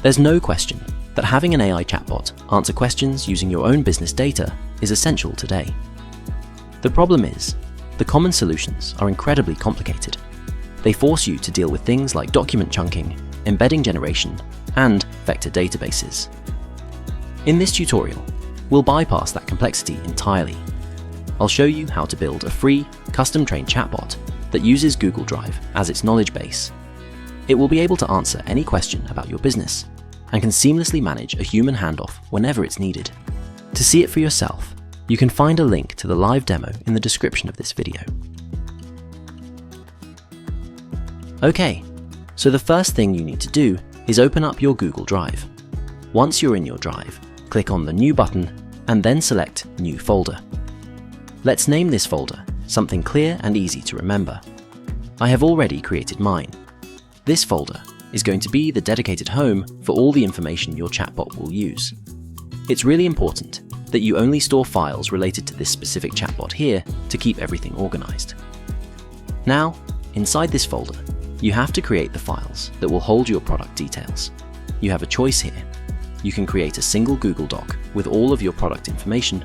There's no question that having an AI chatbot answer questions using your own business data is essential today. The problem is, the common solutions are incredibly complicated. They force you to deal with things like document chunking, embedding generation, and vector databases. In this tutorial, we'll bypass that complexity entirely. I'll show you how to build a free, custom-trained chatbot that uses Google Drive as its knowledge base. It will be able to answer any question about your business and can seamlessly manage a human handoff whenever it's needed. To see it for yourself, you can find a link to the live demo in the description of this video. Okay, so the first thing you need to do is open up your Google Drive. Once you're in your Drive, click on the New button and then select New Folder. Let's name this folder something clear and easy to remember. I have already created mine. This folder is going to be the dedicated home for all the information your chatbot will use. It's really important that you only store files related to this specific chatbot here to keep everything organized. Now, inside this folder, you have to create the files that will hold your product details. You have a choice here. You can create a single Google Doc with all of your product information,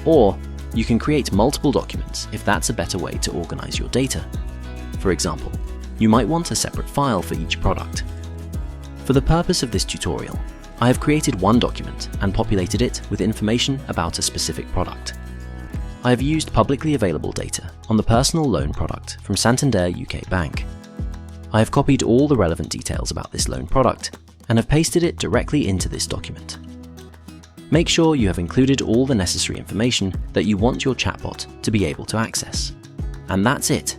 or you can create multiple documents if that's a better way to organize your data. For example, you might want a separate file for each product. For the purpose of this tutorial, I have created one document and populated it with information about a specific product. I have used publicly available data on the personal loan product from Santander UK Bank. I have copied all the relevant details about this loan product and have pasted it directly into this document. Make sure you have included all the necessary information that you want your chatbot to be able to access. And that's it.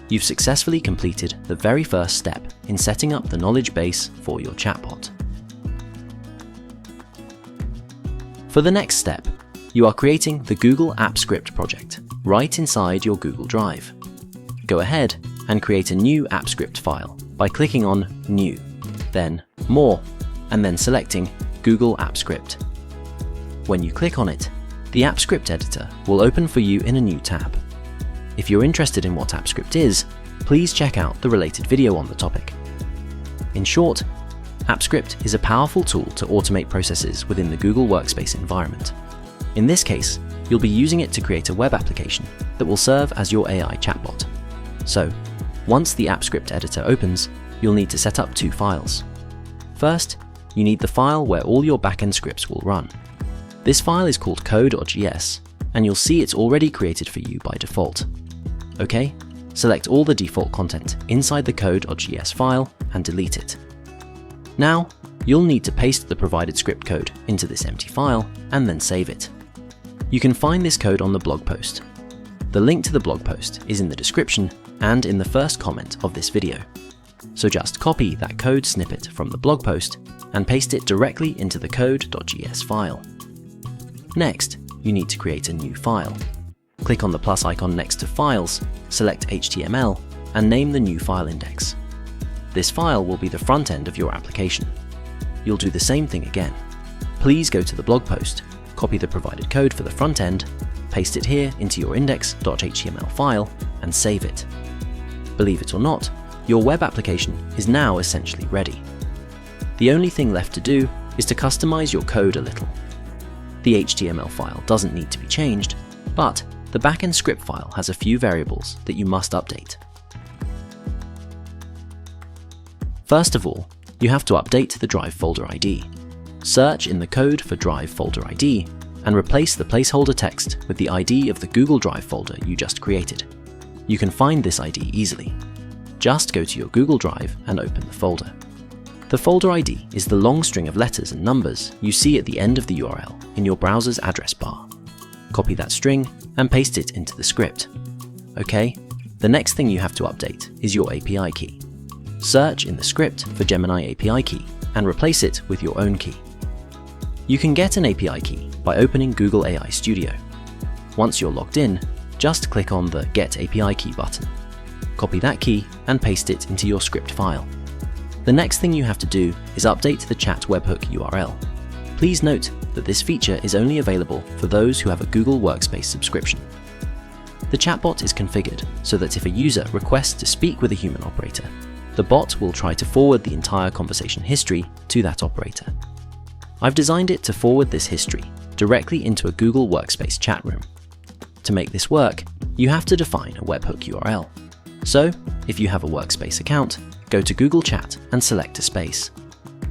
You've successfully completed the very first step in setting up the knowledge base for your chatbot. For the next step, you are creating the Google App Script project right inside your Google Drive. Go ahead and create a new app script file by clicking on New, then More, and then selecting Google App Script. When you click on it, the App Script editor will open for you in a new tab. If you're interested in what AppScript is, please check out the related video on the topic. In short, AppScript is a powerful tool to automate processes within the Google Workspace environment. In this case, you'll be using it to create a web application that will serve as your AI chatbot. So, once the AppScript editor opens, you'll need to set up two files. First, you need the file where all your backend scripts will run. This file is called code.js, and you'll see it's already created for you by default. Okay, select all the default content inside the code.js file and delete it. Now, you'll need to paste the provided script code into this empty file and then save it. You can find this code on the blog post. The link to the blog post is in the description and in the first comment of this video. So just copy that code snippet from the blog post and paste it directly into the code.js file. Next, you need to create a new file. Click on the plus icon next to Files, select HTML, and name the new file index. This file will be the front end of your application. You'll do the same thing again. Please go to the blog post, copy the provided code for the front end, paste it here into your index.html file, and save it. Believe it or not, your web application is now essentially ready. The only thing left to do is to customize your code a little. The HTML file doesn't need to be changed, but the backend script file has a few variables that you must update. First of all, you have to update the Drive folder ID. Search in the code for Drive folder ID and replace the placeholder text with the ID of the Google Drive folder you just created. You can find this ID easily. Just go to your Google Drive and open the folder. The folder ID is the long string of letters and numbers you see at the end of the URL in your browser's address bar. Copy that string and paste it into the script. Okay, the next thing you have to update is your API key. Search in the script for Gemini API key and replace it with your own key. You can get an API key by opening Google AI Studio. Once you're logged in, just click on the Get API Key button. Copy that key and paste it into your script file. The next thing you have to do is update the chat webhook URL. Please note that this feature is only available for those who have a Google Workspace subscription. The chatbot is configured so that if a user requests to speak with a human operator, the bot will try to forward the entire conversation history to that operator. I've designed it to forward this history directly into a Google Workspace chat room. To make this work, you have to define a webhook URL. So, if you have a Workspace account, go to Google Chat and select a space.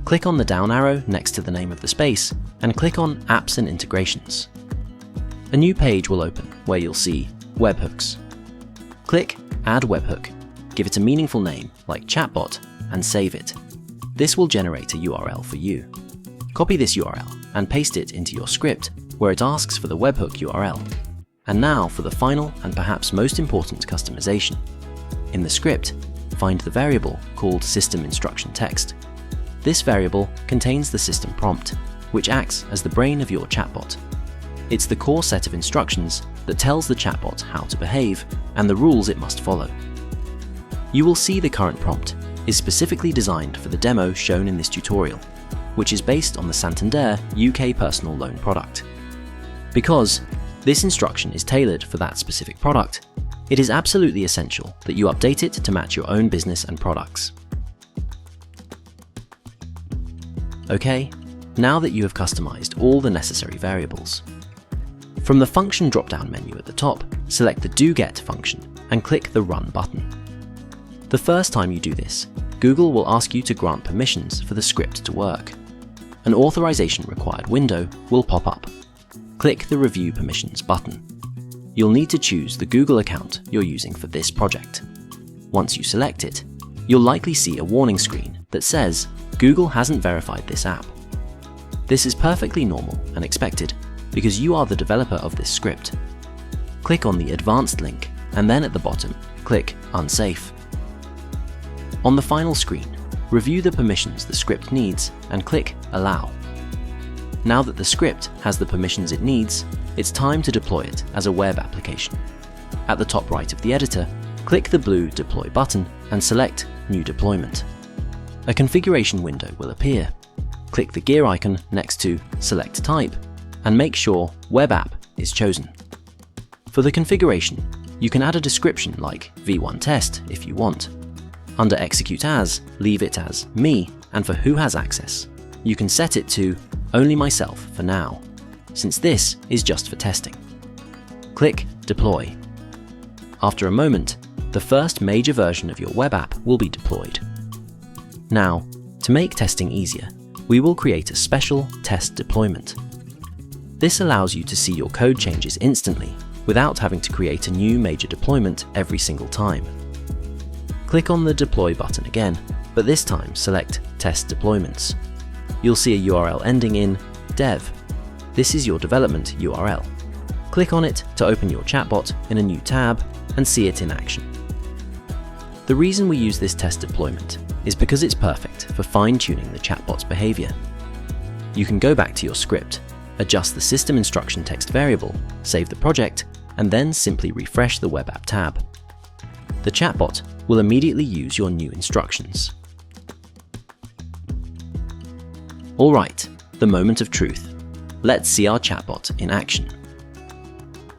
Click on the down arrow next to the name of the space and click on Apps and Integrations. A new page will open where you'll see Webhooks. Click Add Webhook, give it a meaningful name like Chatbot, and save it. This will generate a URL for you. Copy this URL and paste it into your script where it asks for the webhook URL. And now for the final and perhaps most important customization. In the script, find the variable called System Instruction Text. This variable contains the system prompt, which acts as the brain of your chatbot. It's the core set of instructions that tells the chatbot how to behave and the rules it must follow. You will see the current prompt is specifically designed for the demo shown in this tutorial, which is based on the Santander UK personal loan product. Because this instruction is tailored for that specific product, it is absolutely essential that you update it to match your own business and products. Okay, now that you have customized all the necessary variables, from the function drop-down menu at the top, select the doGet function and click the Run button. The first time you do this, Google will ask you to grant permissions for the script to work. An authorization required window will pop up. Click the Review Permissions button. You'll need to choose the Google account you're using for this project. Once you select it, you'll likely see a warning screen that says Google hasn't verified this app. This is perfectly normal and expected because you are the developer of this script. Click on the Advanced link and then at the bottom, click Unsafe. On the final screen, review the permissions the script needs and click Allow. Now that the script has the permissions it needs, it's time to deploy it as a web application. At the top right of the editor, click the blue Deploy button and select New Deployment. A configuration window will appear. Click the gear icon next to Select Type and make sure Web App is chosen. For the configuration, you can add a description like V1 Test if you want. Under Execute As, leave it as Me, and for who has access, you can set it to Only Myself for now, since this is just for testing. Click Deploy. After a moment, the first major version of your web app will be deployed. Now, to make testing easier, we will create a special test deployment. This allows you to see your code changes instantly without having to create a new major deployment every single time. Click on the Deploy button again, but this time select Test Deployments. You'll see a URL ending in dev. This is your development URL. Click on it to open your chatbot in a new tab and see it in action. The reason we use this test deployment is because it's perfect for fine-tuning the chatbot's behavior. You can go back to your script, adjust the system instruction text variable, save the project, and then simply refresh the web app tab. The chatbot will immediately use your new instructions. Alright, the moment of truth. Let's see our chatbot in action.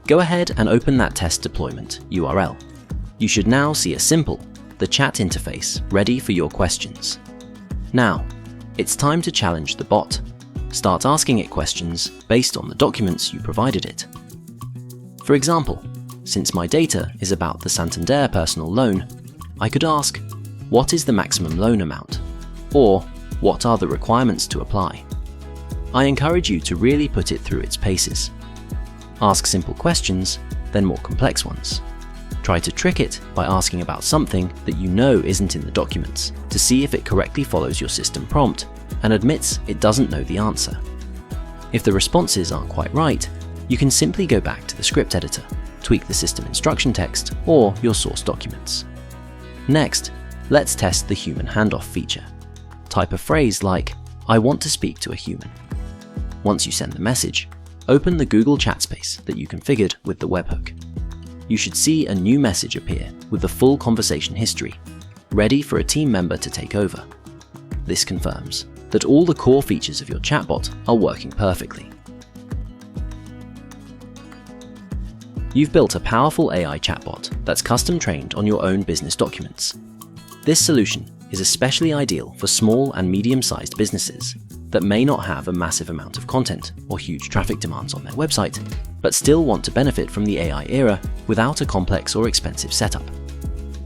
Go ahead and open that test deployment URL. You should now see a simple, the chat interface ready for your questions. Now, it's time to challenge the bot. Start asking it questions based on the documents you provided it. For example, since my data is about the Santander personal loan, I could ask, what is the maximum loan amount? Or, what are the requirements to apply? I encourage you to really put it through its paces. Ask simple questions, then more complex ones. Try to trick it by asking about something that you know isn't in the documents to see if it correctly follows your system prompt and admits it doesn't know the answer. If the responses aren't quite right, you can simply go back to the script editor, tweak the system instruction text or your source documents. Next, let's test the human handoff feature. Type a phrase like, I want to speak to a human. Once you send the message, open the Google chat space that you configured with the webhook. You should see a new message appear with the full conversation history, ready for a team member to take over. This confirms that all the core features of your chatbot are working perfectly. You've built a powerful AI chatbot that's custom trained on your own business documents. This solution is especially ideal for small and medium-sized businesses that may not have a massive amount of content or huge traffic demands on their website, but still want to benefit from the AI era without a complex or expensive setup.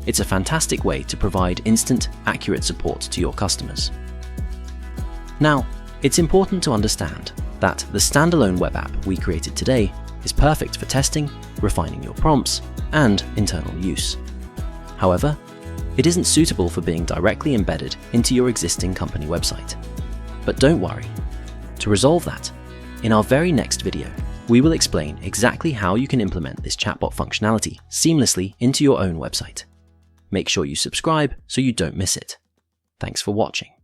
It's a fantastic way to provide instant, accurate support to your customers. Now, it's important to understand that the standalone web app we created today is perfect for testing, refining your prompts, and internal use. However, it isn't suitable for being directly embedded into your existing company website. But don't worry. To resolve that, in our very next video, we will explain exactly how you can implement this chatbot functionality seamlessly into your own website. Make sure you subscribe so you don't miss it. Thanks for watching.